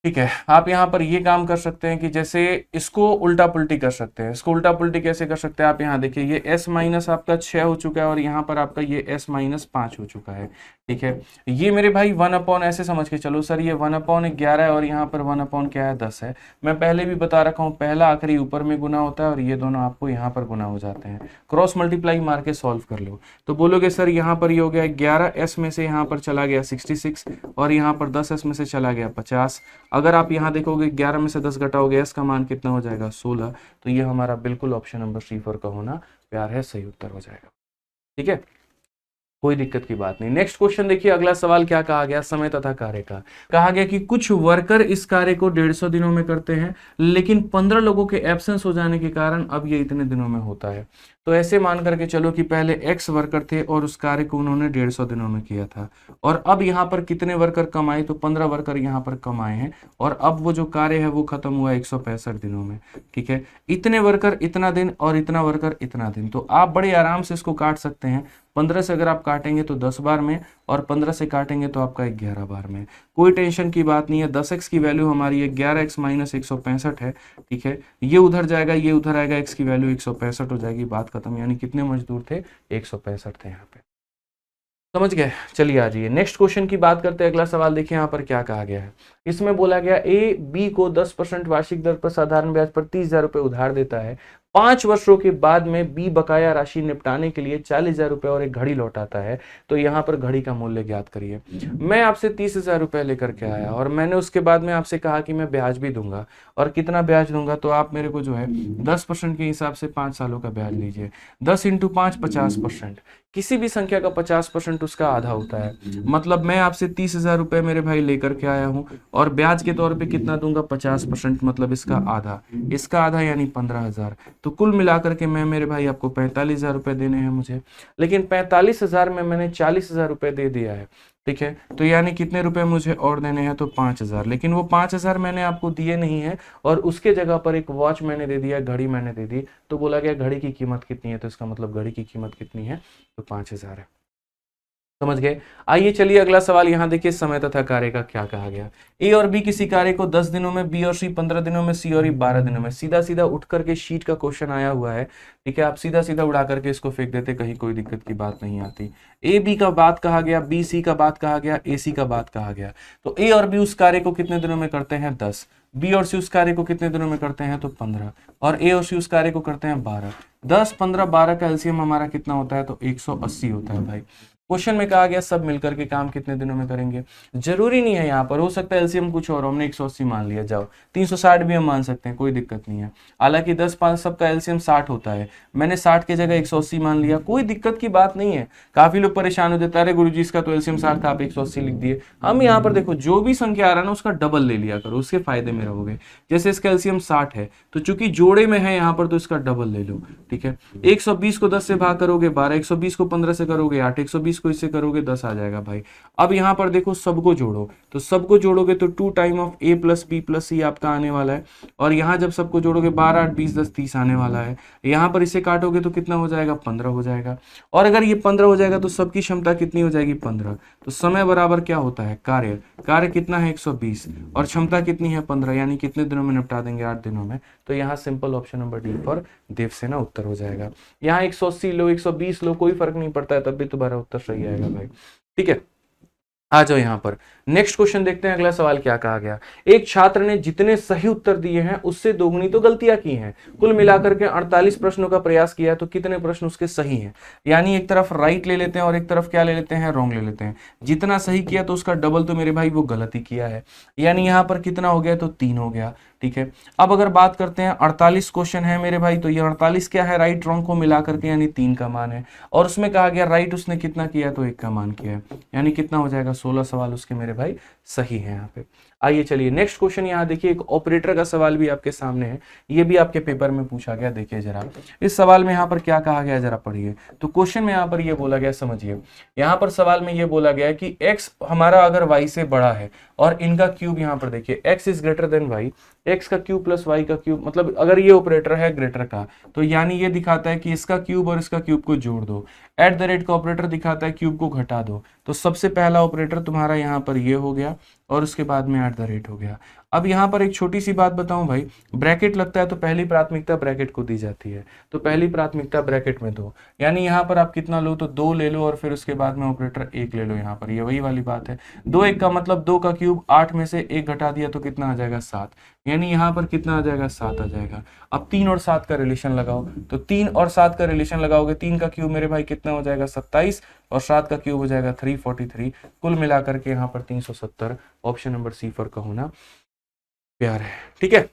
ठीक है। आप यहाँ पर ये काम कर सकते हैं कि जैसे इसको उल्टा पुल्टी कर सकते हैं। इसको उल्टा पुल्टी कैसे कर सकते हैं, आप यहाँ देखिए, ये s माइनस आपका 6 हो चुका है और यहाँ पर आपका ये s माइनस 5 हो चुका है, ठीक है। ये मेरे भाई 1/, ऐसे समझ के चलो सर ये 1/11 है और यहाँ पर 1/ क्या है, 10 है। मैं पहले भी बता रखा हूँ, पहला आखिरी ऊपर में गुना होता है और ये दोनों आपको यहाँ पर गुना हो जाते हैं। क्रॉस मल्टीप्लाई मार के सॉल्व कर लो, तो बोलोगे सर यहाँ पर ये हो गया 11s में से यहाँ पर चला गया 66 और यहाँ पर 10s में से चला गया 50। अगर आप यहाँ देखोगे 11 में से 10 घटाओगे, s का मान कितना हो जाएगा, 16। तो ये हमारा बिल्कुल ऑप्शन नंबर C4 का होना प्यार है, सही उत्तर हो जाएगा, ठीक है। कोई दिक्कत की बात नहीं। नेक्स्ट क्वेश्चन देखिए, अगला सवाल क्या कहा गया, समय तथा कार्य का। कहा गया कि कुछ वर्कर इस कार्य को 150 दिनों में करते हैं, लेकिन 15 लोगों के एब्सेंस हो जाने के कारण अब ये इतने दिनों में होता है। तो ऐसे मान करके चलो कि पहले X वर्कर थे और उस कार्य को उन्होंने 150 दिनों में किया था, और अब यहाँ पर कितने वर्कर कम आए, तो 15 वर्कर यहाँ पर कम आए हैं, और अब वो जो कार्य है वो खत्म हुआ 165 दिनों में, ठीक है। इतने वर्कर इतना दिन और इतना वर्कर इतना दिन, तो आप बड़े आराम से इसको काट सकते हैं। 15 से अगर आप काटेंगे तो 10 बार में, और 15 से काटेंगे तो आपका 11 बार में। कोई टेंशन की बात नहीं है। 10x की वैल्यू हमारी 11x माइनस 165 है, ठीक है। ये उधर जाएगा, ये उधर आएगा, x की वैल्यू 165 हो जाएगी, बात खत्म। यानी कितने मजदूर थे, 165 थे यहाँ पे, समझ गए। चलिए आ जाइए नेक्स्ट क्वेश्चन की बात करते हैं। अगला सवाल देखिए यहाँ पर क्या कहा गया है। इसमें बोला गया A B को 10% वार्षिक दर पर साधारण ब्याज पर 30,000 रुपए उधार देता है। 5 वर्षों के बाद में बी बकाया राशि निपटाने के लिए 40,000 रुपए और एक घड़ी लौटाता है, तो यहाँ पर घड़ी का मूल्य ज्ञात करिए। मैं आपसे 30,000 रुपए लेकर के आया और मैंने उसके बाद में आपसे कहा कि मैं ब्याज भी दूंगा, और कितना ब्याज दूंगा, तो आप मेरे को जो है 10% के हिसाब से 5 सालों का ब्याज लीजिए। 10 इंटू 5 50%। किसी भी संख्या का 50% उसका आधा होता है। मतलब मैं आपसे 30,000 रुपए मेरे भाई लेकर के आया हूं और ब्याज के तौर पे कितना दूंगा, 50%, मतलब इसका आधा, इसका आधा यानी 15,000। तो कुल मिलाकर के मैं मेरे भाई आपको 45,000 रुपए देने हैं मुझे, लेकिन 45,000 में मैंने 40,000 रुपए दे दिया है, ठीक है। तो यानी कितने रुपए मुझे और देने हैं, तो 5,000। लेकिन वो 5,000 मैंने आपको दिए नहीं है और उसके जगह पर एक वॉच मैंने दे दिया, घड़ी मैंने दे दी, तो बोला गया घड़ी की कीमत कितनी है, तो इसका मतलब घड़ी की कीमत कितनी है, तो 5,000 है। समझ गए। आइए चलिए अगला सवाल यहाँ देखिए, समय तथा कार्य का क्या कहा गया। ए और बी किसी कार्य को 10 दिनों में, बी और सी 15 दिनों में, सी और ई 12 दिनों में। सीधा सीधा उठ करके शीट का क्वेश्चन आया हुआ है, ठीक है। आप सीधा सीधा उड़ा करके इसको फेंक देते, कहीं कोई दिक्कत की बात नहीं आती। ए बी का बात कहा गया, बी सी का बात कहा गया, ए सी का बात कहा गया। तो ए और बी उस कार्य को कितने दिनों में करते हैं, 10। बी और सी उस कार्य को कितने दिनों में करते हैं, तो 15। और ए और सी उस कार्य को करते हैं 12। 10, 15, 12 का एलसीएम हमारा कितना होता है, तो 180 होता है भाई। क्वेश्चन में कहा गया सब मिलकर के काम कितने दिनों में करेंगे। जरूरी नहीं है, यहाँ पर हो सकता है एलसीएम कुछ और, हमने 180 मान लिया, जाओ 360 भी हम मान सकते हैं, कोई दिक्कत नहीं है। हालांकि 10, 5 सबका एलसीएम 60 होता है, मैंने 60 की जगह 180 मान लिया, कोई दिक्कत की बात नहीं है। काफी लोग परेशान हो जाते हैं, अरे गुरुजी इसका तो एलसीएम 60 था, आप 180 लिख दिए। हम यहाँ पर देखो जो भी संख्या आ रहा है ना उसका डबल ले लिया करो, उसके फायदे में रहोगे। जैसे इसका एलसीएम 60 है, तो चूंकि जोड़े में है यहाँ पर, तो इसका डबल ले लो, ठीक है। 120 को 10 से भाग करोगे 12, 120 को 15 से करोगे 8, 120 को इससे करोगे 10 आ जाएगा भाई। अब यहाँ पर देखो सबको जोड़ो, तो सबको जोड़ोगे तो 2 time of A plus B plus C आपका आने वाला है। और यहाँ जब सबको जोड़ोगे 12, 8, 20, 10, 30 आने वाला है। यहाँ पर इसे काटोगे तो कितना हो जाएगा, 15 हो जाएगा। और अगर ये 15 हो जाएगा तो सबकी क्षमता कितनी हो जाएगी, 15। तो समय बराबर क्या होता है, कार्य। कार्य कितना है, 120, और क्षमता कितनी है, 15, यानी कितने दिनों में निपटा देंगे, 8 दिनों में। तो यहाँ simple option number D for Devasena उत्तर हो जाएगा। यहाँ 180 लो, 120 लो, कोई फर्क नहीं पड़ता है, तब भी तुम्हारा उत्तर सही आएगा भाई, ठीक है। आ जाओ यहाँ पर नेक्स्ट क्वेश्चन देखते हैं, अगला सवाल क्या कहा गया। एक छात्र ने जितने सही उत्तर दिए हैं उससे दोगुनी तो गलतियां की हैं। कुल मिलाकर के 48 प्रश्नों का प्रयास किया, तो कितने प्रश्न उसके सही हैं। यानी एक तरफ राइट ले लेते हैं और एक तरफ क्या ले लेते हैं, रॉन्ग ले लेते हैं। जितना सही किया तो उसका डबल तो मेरे भाई वो गलती किया है, यानी यहाँ पर कितना हो गया, तो 3 हो गया, ठीक है। अब अगर बात करते हैं 48 क्वेश्चन है मेरे भाई, तो ये 48 क्या है, राइट रॉन्ग को मिला करके, यानी 3 का मान है। और उसमें कहा गया राइट उसने कितना किया, तो 1 का मान किया है, यानी कितना हो जाएगा, 16 सवाल उसके मेरे भाई सही है यहाँ पे। आइए चलिए नेक्स्ट क्वेश्चन यहाँ देखिए, एक ऑपरेटर का सवाल भी आपके सामने है, ये भी आपके पेपर में पूछा गया। देखिए जरा इस सवाल में यहाँ पर क्या कहा गया, जरा पढ़िए। तो क्वेश्चन में यहाँ पर ये बोला गया, समझिए। यहाँ पर सवाल में ये बोला गया है कि x हमारा अगर y से बड़ा है और इनका क्यूब, यहाँ पर देखिए x is greater than y, x का क्यूब प्लस y का क्यूब, मतलब अगर ये ऑपरेटर है ग्रेटर का, तो यानी ये दिखाता है कि इसका क्यूब और इसका क्यूब को जोड़ दो। एट द रेट का ऑपरेटर दिखाता है क्यूब को घटा दो। तो सबसे पहला ऑपरेटर तुम्हारा यहाँ पर ये हो गया और उसके बाद में एट द रेट हो गया। अब यहाँ पर एक छोटी सी बात बताऊं भाई, ब्रैकेट लगता है तो पहली प्राथमिकता ब्रैकेट को दी जाती है, तो पहली प्राथमिकता ब्रैकेट में दो, यानी यहाँ पर आप कितना लो, तो 2 ले लो और फिर उसके बाद में ऑपरेटर 1 ले लो। यहाँ पर ये वही वाली बात है, 2 1 का मतलब 2 का क्यूब, 8 में से 1 घटा दिया तो कितना आ जाएगा, 7, यानी यहाँ पर कितना आ जाएगा, 7 आ जाएगा। अब 3 और 7 का रिलेशन लगाओ, तो 3 और 7 का रिलेशन लगाओगे, 3 का क्यूब मेरे भाई कितना हो जाएगा, 27, और 7 का क्यूब हो जाएगा 343, कुल मिलाकर के यहाँ पर 370। ऑप्शन नंबर सी फॉर का होना प्यार है, ठीक है।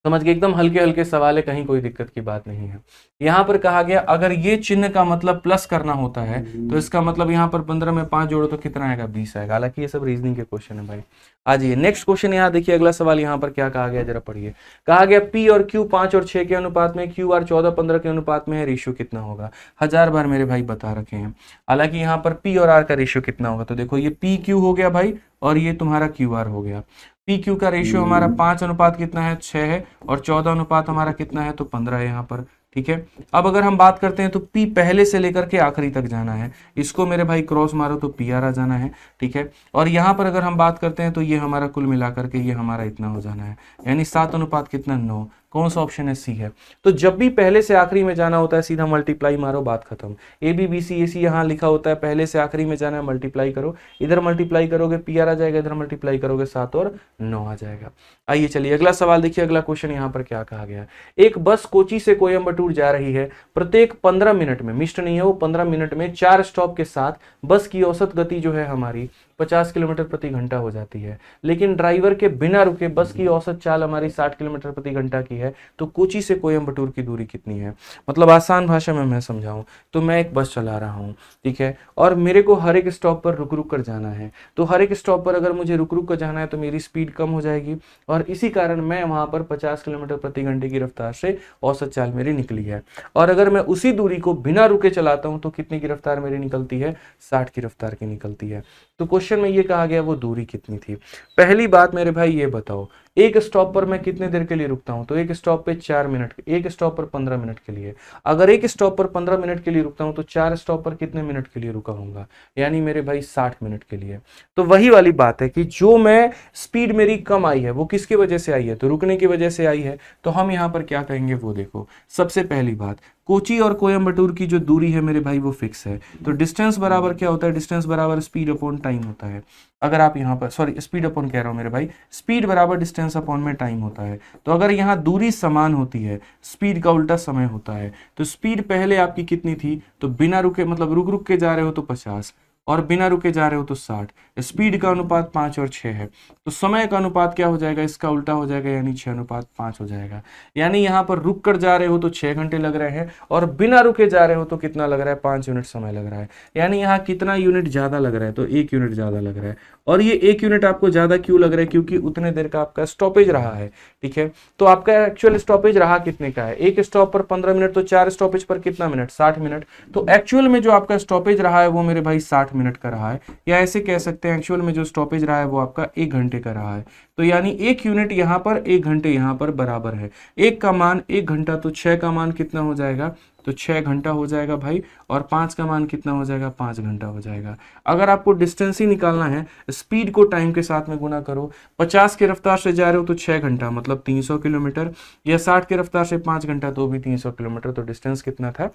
समझ गए, एकदम हल्के हल्के सवाल है, कहीं कोई दिक्कत की बात नहीं है। यहाँ पर कहा गया अगर ये चिन्ह का मतलब प्लस करना होता है, तो इसका मतलब यहाँ पर 15 में 5 जोड़ो तो कितना आएगा, 20 आएगा। हालांकि ये सब रीजनिंग के क्वेश्चन है भाई। आ जाइए नेक्स्ट क्वेश्चन, यहाँ देखिए अगला सवाल यहाँ पर क्या कहा गया, जरा पढ़िए। कहा गया P और Q 5 और 6 के अनुपात में, QR 14 15 के अनुपात में है, रेशियो कितना होगा। 1000 बार मेरे भाई बता रखे हैं। हालांकि यहाँ पर P और R का रेशियो कितना होगा, तो देखो ये PQ हो गया भाई और ये तुम्हारा QR हो गया। PQ का रेशियो हमारा 5 अनुपात कितना है, 6 है, और 14 अनुपात हमारा कितना है, तो 15 है यहाँ पर, ठीक है। अब अगर हम बात करते हैं तो P पहले से लेकर के आखिरी तक जाना है, इसको मेरे भाई क्रॉस मारो तो PR आ जाना है, ठीक है। और यहाँ पर अगर हम बात करते हैं तो ये हमारा कुल मिलाकर के ये हमारा इतना हो जाना है, यानी 7 अनुपात कितना, 9, कौन सा ऑप्शन है? सी है। तो जब भी पहले से आखिरी में जाना होता है सीधा मल्टीप्लाई मारो, बात खत्म। ए बी बी सी ए सी यहाँ लिखा होता है, पहले से आखिरी में जाना है, मल्टीप्लाई करो, इधर मल्टीप्लाई करोगे पी आर आ जाएगा, इधर मल्टीप्लाई करोगे 7 और 9 आ जाएगा। आइए चलिए अगला सवाल देखिए, अगला क्वेश्चन यहाँ पर क्या कहा गया है। एक बस कोची से कोयम्बटूर जा रही है, प्रत्येक 15 मिनट में, मिस्ट नहीं है वो, 15 मिनट में 4 स्टॉप के साथ बस की औसत गति जो है हमारी 50 किलोमीटर प्रति घंटा हो जाती है, लेकिन ड्राइवर के बिना रुके बस की औसत चाल हमारी 60 किलोमीटर प्रति घंटा की है, तो कोची से कोयम्बटूर की दूरी कितनी है? मतलब आसान भाषा में मैं समझाऊं तो मैं एक बस चला रहा हूं, ठीक है, और मेरे को हर एक स्टॉप पर रुक रुक कर जाना है। तो हर एक स्टॉप पर अगर मुझे रुक रुक कर जाना है तो मेरी स्पीड कम हो जाएगी, और इसी कारण मैं वहां पर 50 किलोमीटर प्रति घंटे की रफ्तार से औसत चाल मेरी निकली है। और अगर मैं उसी दूरी को बिना रुके चलाता हूं तो कितनी की रफ्तार मेरी निकलती है? 60 की रफ्तार की निकलती है। तो क्वेश्चन में ये कहा गया वो दूरी कितनी थी। पहली बात मेरे भाई ये बताओ, एक स्टॉप पर मैं कितने देर के लिए रुकता हूं? तो एक स्टॉप पे 4 मिनट, एक स्टॉप पर 15 मिनट के लिए। अगर एक स्टॉप पर 15 मिनट के लिए रुकता हूं तो 4 स्टॉप पर कितने मिनट के लिए रुका होऊंगा? यानी मेरे भाई 60 मिनट के लिए। तो वही वाली बात है कि जो मैं स्पीड मेरी कम आई है वो किसकी वजह से आई है? तो रुकने की वजह से आई है। तो हम यहां पर क्या कहेंगे वो देखो। सबसे पहली बात, कोची और कोयम्बटूर की जो दूरी है मेरे भाई वो फिक्स है। तो डिस्टेंस बराबर क्या होता है? डिस्टेंस बराबर स्पीड अपॉन टाइम होता है। अगर आप यहाँ पर, सॉरी स्पीड अपॉन कह रहा हूँ मेरे भाई, स्पीड बराबर डिस्टेंस अपॉन में टाइम होता है। तो अगर यहाँ दूरी समान होती है, स्पीड का उल्टा समय होता है, तो स्पीड पहले आपकी कितनी थी? तो बिना रुके, मतलब रुक रुक के जा रहे हो तो 50, और बिना रुके जा रहे हो तो 60। स्पीड का अनुपात 5 और 6 है, तो समय का अनुपात क्या हो जाएगा? इसका उल्टा हो जाएगा, यानी 6:5 हो जाएगा। यानी यहाँ पर रुक कर जा रहे हो तो 6 घंटे लग रहे हैं, और बिना रुके जा रहे हो तो कितना लग रहा है? 5 यूनिट समय लग रहा है। यानी यहाँ कितना यूनिट ज्यादा लग रहा है? तो 1 यूनिट ज्यादा लग रहा है। और ये 1 यूनिट आपको ज्यादा क्यों लग रहा है? क्योंकि उतने देर का आपका स्टॉपेज रहा है, ठीक है। तो आपका एक्चुअल स्टॉपेज रहा कितने का है? एक स्टॉप पर 15 मिनट, तो 4 स्टॉपेज पर कितना मिनट? 60 मिनट। तो एक्चुअल में जो आपका स्टॉपेज रहा है वो मेरे भाई 60 मिनट का रहा है, या ऐसे कह सकते हैं एक्चुअल में जो स्टॉपेज रहा है वो आपका 1 घंटे का रहा है। तो यानी 1 यूनिट यहाँ पर, 1 घंटे यहाँ पर बराबर है। 1 का मान 1 घंटा, तो 6 का मान कितना हो जाएगा? तो 6 घंटा हो जाएगा भाई। और 5 का मान कितना हो जाएगा? 5 घंटा हो जाएगा। अगर आपको डिस्टेंस ही निकालना है, स्पीड को टाइम के साथ में गुना करो। 50 की रफ्तार से जा रहे हो तो 6 घंटा मतलब 300 किलोमीटर, या 60 की रफ्तार से 5 घंटा तो भी 300 किलोमीटर। तो डिस्टेंस कितना था?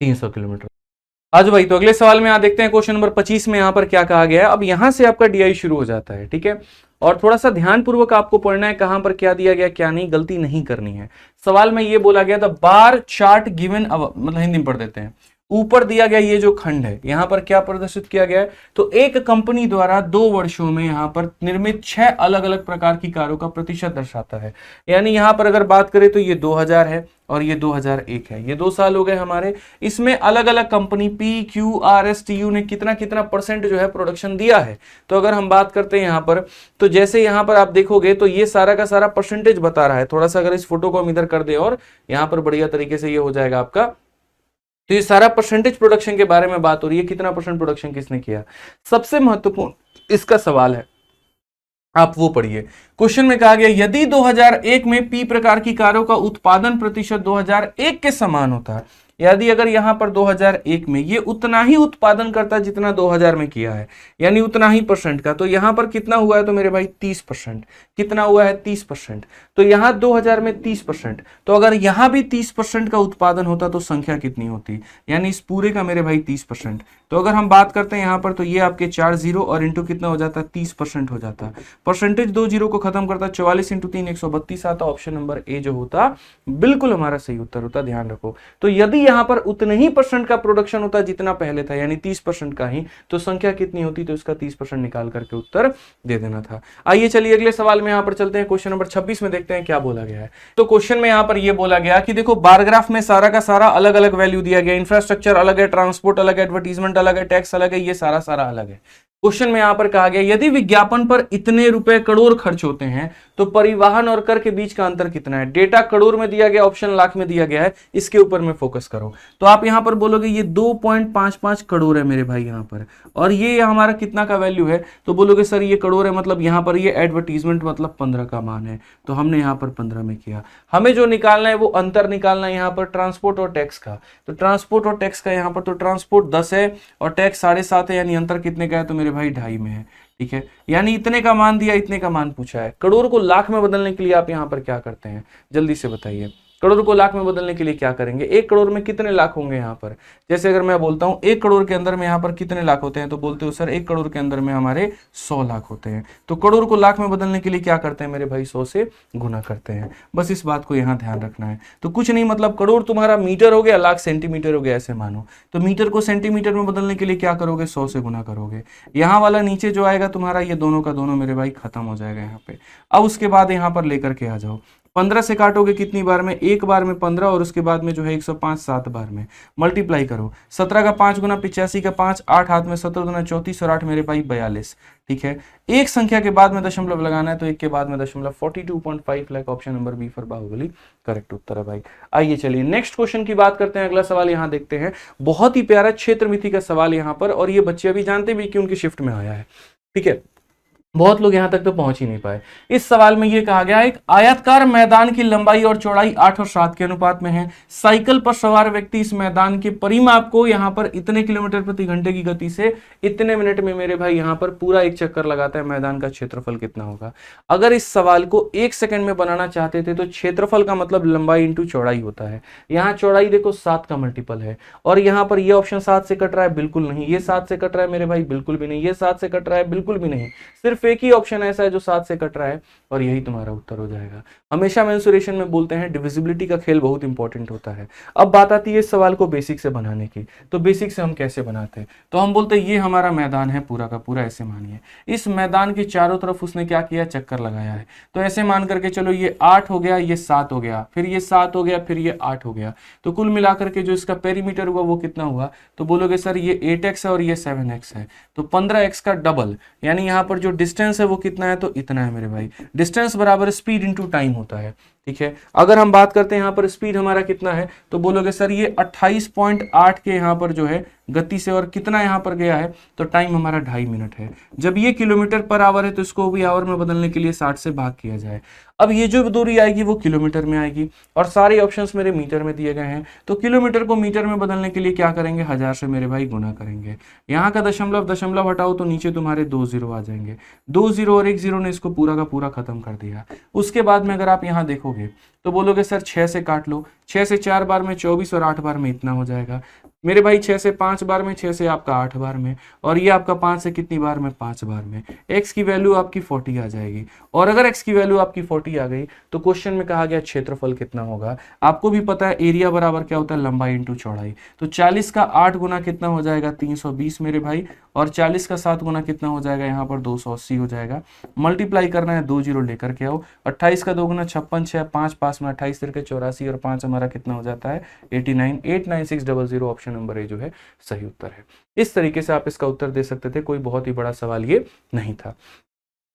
300 किलोमीटर। आज भाई तो अगले सवाल में यहाँ देखते हैं, क्वेश्चन नंबर 25 में यहाँ पर क्या कहा गया है। अब यहाँ से आपका डीआई शुरू हो जाता है, ठीक है, और थोड़ा सा ध्यानपूर्वक आपको पढ़ना है, कहां पर क्या दिया गया क्या नहीं, गलती नहीं करनी है। सवाल में ये बोला गया था, बार चार्ट गिवन, मतलब हिंदी में पढ़ देते हैं। ऊपर दिया गया ये जो खंड है, यहां पर क्या प्रदर्शित किया गया है? तो एक कंपनी द्वारा 2 वर्षों में यहां पर निर्मित 6 अलग अलग प्रकार की कारों का प्रतिशत दर्शाता है। यानी यहां पर अगर बात करें तो ये 2000 है और ये 2001 है, ये 2 साल हो गए हमारे। इसमें अलग अलग company P Q R S T U ने कितना कितना परसेंट जो है प्रोडक्शन दिया है। तो अगर हम बात करते हैं यहां पर, तो जैसे यहां पर आप देखोगे तो ये सारा का सारा परसेंटेज बता रहा है। थोड़ा सा अगर इस फोटो को हम इधर कर दे और यहां पर बढ़िया तरीके से ये हो जाएगा आपका, तो ये सारा परसेंटेज प्रोडक्शन के बारे में बात हो रही है, कितना परसेंट प्रोडक्शन किसने किया। सबसे महत्वपूर्ण इसका सवाल है, आप वो पढ़िए। क्वेश्चन में कहा गया, यदि 2001 में पी प्रकार की कारों का उत्पादन प्रतिशत 2001 के समान होता है, यदि अगर यहां पर 2001 में ये उतना ही उत्पादन करता है जितना 2000 में किया है, यानी उतना ही परसेंट का, तो यहां पर कितना हुआ है? तो मेरे भाई 30%। कितना हुआ है? 30%। तो यहां 2000 में 30%, तो अगर यहां भी 30% का उत्पादन होता तो संख्या कितनी होती? यानी इस पूरे का मेरे भाई 30%। तो अगर हम बात करते हैं यहां पर, तो ये आपके 4 जीरो और इंटू कितना हो जाता है? 30% हो जाता है। परसेंटेज 2 जीरो को खत्म करता है, 44 इंटू 3 132 आता। ऑप्शन नंबर ए जो होता बिल्कुल हमारा सही उत्तर होता, ध्यान रखो। तो यदि यहां पर उतने ही परसेंट का प्रोडक्शन होता जितना पहले था, यानी 30% का ही, तो संख्या कितनी होती? तो इसका 30% निकाल करके उत्तर दे देना था। आइए चलिए अगले सवाल में यहां पर चलते हैं। क्वेश्चन नंबर 26 में देखते हैं क्या बोला गया है। तो क्वेश्चन में यहां पर यह बोला गया कि देखो, बार ग्राफ में सारा का सारा अलग अलग वैल्यू दिया गया। इंफ्रास्ट्रक्चर अलग है, ट्रांसपोर्ट अलग है, एडवर्टीजमेंट अलग है, टैक्स अलग है, ये सारा सारा अलग है। क्वेश्चन में यहां पर कहा गया, यदि विज्ञापन पर इतने रुपए करोड़ खर्च होते हैं तो परिवहन और कर के बीच का अंतर कितना है? डेटा करोड़ में दिया गया, ऑप्शन लाख में दिया गया है, इसके ऊपर में फोकस करो। तो आप यहां पर बोलोगे ये 2.55 करोड़ है मेरे भाई यहां पर, और ये हमारा कितना का वैल्यू है? तो बोलोगे सर ये करोड़ है, मतलब यहां पर ये एडवर्टीजमेंट मतलब 15 का मान है, तो हमने यहां पर 15 में किया। हमें जो निकालना है वो अंतर निकालना है यहां पर ट्रांसपोर्ट और टैक्स का। तो ट्रांसपोर्ट और टैक्स का यहां पर, तो ट्रांसपोर्ट 10 है और टैक्स 7.5 है, यानी अंतर कितने का है? तो मेरे भाई 2.5 में है। ठीक है, यानी इतने का मान दिया, इतने का मान पूछा है। करोड़ को लाख में बदलने के लिए आप यहां पर क्या करते हैं, जल्दी से बताइए। करोड़ को लाख में बदलने के लिए क्या करेंगे, 1 करोड़ में कितने लाख होंगे यहाँ पर। जैसे अगर मैं बोलता हूँ 1 करोड़ के अंदर में यहाँ पर कितने लाख होते हैं, तो बोलते हो सर 1 करोड़ के अंदर में हमारे 100 लाख होते हैं। तो करोड़ को लाख में बदलने के लिए क्या करते हैं मेरे भाई, 100 से गुना करते हैं। बस इस बात को यहाँ ध्यान रखना है। तो कुछ नहीं, मतलब करोड़ तुम्हारा मीटर हो गया, लाख सेंटीमीटर हो गया, ऐसे मानो। तो मीटर को सेंटीमीटर में बदलने के लिए क्या करोगे, 100 से गुना करोगे। यहाँ वाला नीचे जो आएगा तुम्हारा, ये दोनों का दोनों मेरे भाई खत्म हो जाएगा यहाँ पे। अब उसके बाद यहाँ पर लेकर के आ जाओ, 15 से काटोगे कितनी बार में, एक बार में 15, और उसके बाद में जो है 105 7 बार में। मल्टीप्लाई करो, 17 का 5 गुना 85 का 5, 8 हाथ में 17 गुना 34 और 8 मेरे भाई 42। ठीक है, एक संख्या के बाद में दशमलव लगाना है, तो एक के बाद में दशमलव। 42.5 lakh, option number B for Baahubali correct उत्तर है भाई। आइए चलिए नेक्स्ट क्वेश्चन की बात करते हैं। अगला सवाल यहाँ देखते हैं, बहुत ही प्यारा क्षेत्रमिति का सवाल यहाँ पर, और ये बच्चे अभी जानते भी कि उनकी शिफ्ट में आया है। ठीक है, बहुत लोग यहां तक तो पहुंच ही नहीं पाए। इस सवाल में यह कहा गया है, एक आयताकार मैदान की लंबाई और चौड़ाई 8 और 7 के अनुपात में है। साइकिल पर सवार व्यक्ति इस मैदान के परिमाप को यहां पर इतने किलोमीटर प्रति घंटे की गति से इतने मिनट में मेरे भाई यहां पर पूरा एक चक्कर लगाता है, मैदान का क्षेत्रफल कितना होगा। अगर इस सवाल को 1 सेकंड में बनाना चाहते थे तो क्षेत्रफल का मतलब लंबाई इंटू चौड़ाई होता है। यहाँ चौड़ाई देखो 7 का मल्टीपल है, और यहाँ पर यह ऑप्शन 7 से कट रहा है, बिल्कुल नहीं। ये 7 से कट रहा है मेरे भाई, बिल्कुल भी नहीं। ये 7 से कट रहा है, बिल्कुल भी नहीं। सिर्फ एक ही ऑप्शन ऐसा है जो 7 से कट रहा है, और यही तुम्हारा उत्तर हो जाएगा। हमेशा मेंसुरेशन में बोलते हैं डिविजिबिलिटी का खेल बहुत इंपॉर्टेंट होता है। अब बात आती है इस सवाल को बेसिक से बनाने की। तो बेसिक से हम कैसे बनाते हैं, तो हम बोलते हैं ये हमारा मैदान है पूरा का पूरा, ऐसे मानिए। इस मैदान के चारों तरफ उसने क्या किया, चक्कर लगाया है। तो ऐसे मान करके चलो, ये 8 हो गया, ये 7 हो गया, फिर ये 7 हो गया, फिर ये 8 हो गया। तो कुल मिलाकर के जो इसका पेरीमीटर हुआ वो कितना हुआ, तो बोलोगे सर ये 8x है और ये 7x है, तो 15x का डबल, यानी यहाँ पर जो डिस्टेंस है वो कितना है, तो इतना है मेरे भाई। डिस्टेंस बराबर स्पीड इंटू टाइम होता है। ठीक है, अगर हम बात करते हैं यहाँ पर स्पीड हमारा कितना है, तो बोलोगे सर ये 28.8 के यहाँ पर जो है गति से, और कितना यहाँ पर गया है, तो टाइम हमारा 2.5 मिनट है। जब ये किलोमीटर पर आवर है तो इसको भी आवर में बदलने के लिए 60 से भाग किया जाए। अब ये जो दूरी आएगी वो किलोमीटर में आएगी, और सारे ऑप्शंस मेरे मीटर में दिए गए हैं। तो किलोमीटर को मीटर में बदलने के लिए क्या करेंगे, 1000 से मेरे भाई गुना करेंगे। यहाँ का दशमलव दशमलव हटाओ तो नीचे तुम्हारे 2 जीरो आ जाएंगे। 2 जीरो और 1 जीरो ने इसको पूरा का पूरा खत्म कर दिया। उसके बाद में अगर आप यहाँ देखोगे तो बोलोगे सर 6 से काट लो, 6 से 4 बार में 24 और 8 बार में इतना हो जाएगा मेरे भाई। 6 से 5 बार में, 6 से आपका 8 बार में, और ये आपका 5 से कितनी बार में, 5 बार में। x की वैल्यू आपकी 40 आ जाएगी, और अगर x की वैल्यू आपकी 40 आ गई तो क्वेश्चन में कहा गया क्षेत्रफल कितना होगा। आपको भी पता है एरिया बराबर क्या होता है, लंबाई इंटू चौड़ाई। तो 40 का 8 गुना कितना हो जाएगा, 320 मेरे भाई, और 40 का 7 गुना कितना हो जाएगा, यहाँ पर 280 हो जाएगा। मल्टीप्लाई करना है, 2 जीरो लेकर के आओ। 28 का 2 गुना 56, 6 5 5 में 28 तिरके 84, और 5 हमारा कितना हो जाता है, 89। 89600 ऑप्शन नंबर ए जो है सही उत्तर है। इस तरीके से आप इसका उत्तर दे सकते थे, कोई बहुत ही बड़ा सवाल ये नहीं था।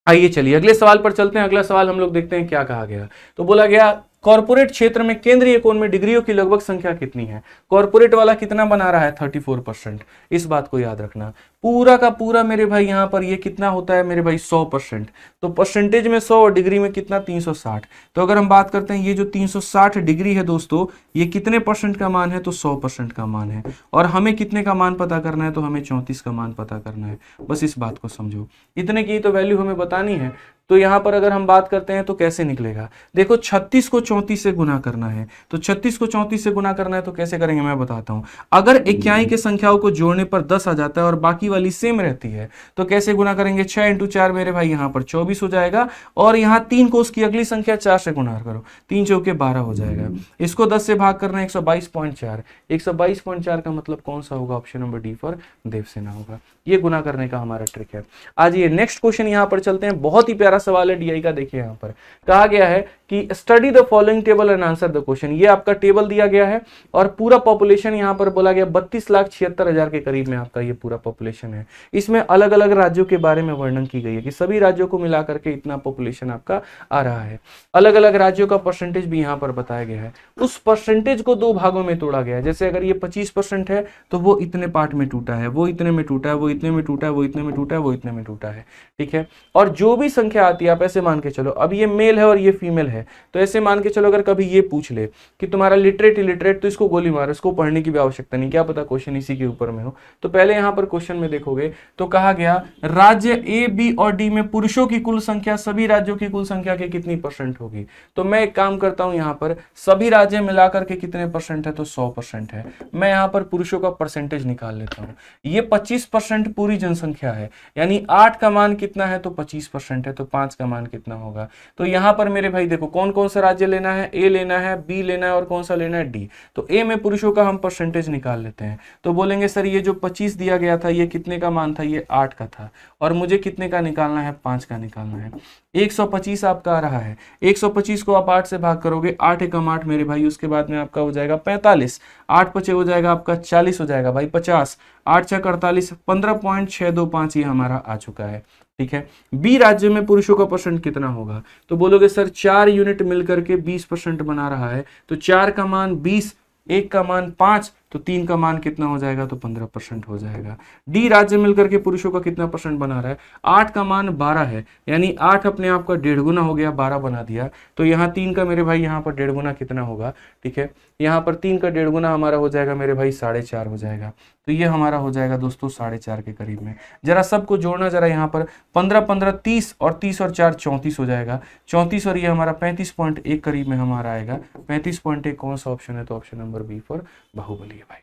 आइए चलिए अगले सवाल पर चलते हैं। अगला सवाल हम लोग देखते हैं क्या कहा गया। तो बोला गया कॉर्पोरेट क्षेत्र में केंद्रीय कोण में डिग्रियों की लगभग संख्या कितनी है। कॉर्पोरेट वाला कितना बना रहा है, 34%। इस बात को याद रखना। पूरा का पूरा मेरे भाई यहाँ पर ये कितना होता है मेरे भाई, 100%। तो परसेंटेज में 100 और डिग्री में कितना, 360। तो अगर हम बात करते हैं ये जो 360 डिग्री है दोस्तों, ये कितने परसेंट का मान है, तो 100% का मान है। और हमें कितने का मान पता करना है, तो हमें 34 का मान पता करना है। बस इस बात को समझो, इतने की तो वैल्यू हमें बतानी है। तो यहां पर अगर हम बात करते हैं तो कैसे निकलेगा, देखो 36 को 34 से गुना करना है। तो 36 को 34 से गुना करना है तो कैसे करेंगे मैं बताता हूं। अगर इक्याई के संख्याओं को जोड़ने पर 10 आ जाता है और बाकी वाली सेम रहती है तो कैसे गुना करेंगे, 6 इंटू 4 मेरे भाई यहाँ पर 24 हो जाएगा, और यहाँ 3 को उसकी अगली संख्या 4 से गुना करो, 3 चौके 12 हो जाएगा। इसको 10 से भाग करना है, 122.4। 122.4 का मतलब कौन सा होगा, option number D for Devasena होगा। ये गुना करने का हमारा ट्रिक है। आज ये नेक्स्ट क्वेश्चन यहाँ पर चलते हैं, बहुत ही प्यारा सवाल है डीआई का। देखिए यहाँ पर कहा गया है कि study the following table and answer the question. ये आपका टेबल दिया गया है और पूरा पॉपुलेशन यहाँ पर बोला गया 32,76,000 के करीब में आपका ये पूरा पॉपुलेशन है। इसमें अलग अलग राज्यों के बारे में वर्णन की गई है कि सभी राज्यों को मिलाकर के इतना पॉपुलेशन आपका आ रहा है। अलग अलग राज्यों का परसेंटेज भी यहाँ पर बताया गया है। उस परसेंटेज को 2 भागों में तोड़ा गया है। जैसे अगर ये 25% है तो वो इतने पार्ट में टूटा है, वो इतने में टूटा है, वो इतने में टूटा है, वो इतने में टूटा है, वो इतने में टूटा है। ठीक है, और जो भी संख्या आती है, आप ऐसे मान के चलो, अब ये मेल है और ये फीमेल है, तो ऐसे मान के चलो अगर कभी ये पूछ ले कि तुम्हारा लिटरेट इलिटरेट, तो इसको गोली मारो, इसको पढ़ने की भी आवश्यकता नहीं, क्या पता क्वेश्चन इसी के ऊपर में हो। तो पहले यहां पर क्वेश्चन में देखोगे तो कहा गया राज्य ए, बी और डी में पुरुषों की कुल संख्या सभी राज्यों की कुल संख्या के कितनी परसेंट होगी। तो मैं एक काम करता हूं, यहां पर सभी राज्य मिलाकर के कितने परसेंट है, तो 100% है। मैं यहां पर पुरुषों का परसेंटेज निकाल लेता हूं। ये 25% पूरी जनसंख्या है, यानी 8 का मान कितना है, तो 25% है, तो 5 का मान कितना होगा। तो यहां पर मेरे भाई देखो कौन कौन सा राज्य लेना है, ए लेना है, बी लेना है और कौन सा लेना है, डी। तो ए में पुरुषों का हम परसेंटेज निकाल लेते हैं। तो बोलेंगे सर ये जो 25 दिया गया था ये कितने का मान था, ये 8 का था, और मुझे कितने का निकालना है, 5 का निकालना है। 125 आपका आ रहा है, 125 को आप 8 से भाग करोगे, 8 एकम 8 मेरे भाई, उसके बाद में आपका हो जाएगा 45, 8 पचे हो जाएगा आपका 40 हो जाएगा भाई 50, 8 छक 48, 15.625 ये हमारा आ चुका है। ठीक है, बी राज्य में पुरुषों का परसेंट कितना होगा, तो बोलोगे सर 4 यूनिट मिलकर के 20% बना रहा है, तो 4 का मान 20, 1 का मान 5, तो 3 का मान कितना हो जाएगा, तो 15% हो जाएगा। डी राज्य मिलकर के पुरुषों का कितना परसेंट बना रहा है, 8 का मान 12 है, यानी 8 अपने आप का 1.5 गुना हो गया, 12 बना दिया। तो यहाँ 3 का मेरे भाई यहाँ पर 1.5 गुना कितना होगा, ठीक है, यहाँ पर 3 का 1.5 गुना हमारा हो जाएगा मेरे भाई 4.5 हो जाएगा। तो ये हमारा हो जाएगा दोस्तों 4.5 के करीब में। जरा सबको जोड़ना, जरा यहाँ पर 15 15 30 और 30 और 4 34 हो जाएगा, 34 और ये हमारा 35.1 करीब में हमारा आएगा। 35.1 कौन सा ऑप्शन है, तो option number B for Baahubali है भाई।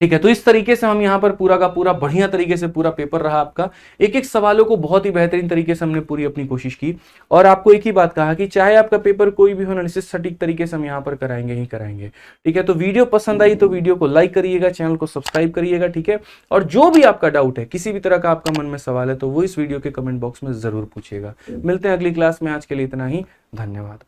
ठीक है, तो इस तरीके से हम यहाँ पर पूरा का पूरा बढ़िया तरीके से पूरा पेपर रहा आपका। एक एक सवालों को बहुत ही बेहतरीन तरीके से हमने पूरी अपनी कोशिश की, और आपको एक ही बात कहा कि चाहे आपका पेपर कोई भी हो, एनालिसिस सटीक तरीके से हम यहाँ पर कराएंगे ही कराएंगे। ठीक है, तो वीडियो पसंद आई तो वीडियो को लाइक करिएगा, चैनल को सब्सक्राइब करिएगा। ठीक है, और जो भी आपका डाउट है, किसी भी तरह का आपका मन में सवाल है, तो वो इस वीडियो के कमेंट बॉक्स में जरूर पूछिएगा। मिलते हैं अगली क्लास में, आज के लिए इतना ही, धन्यवाद।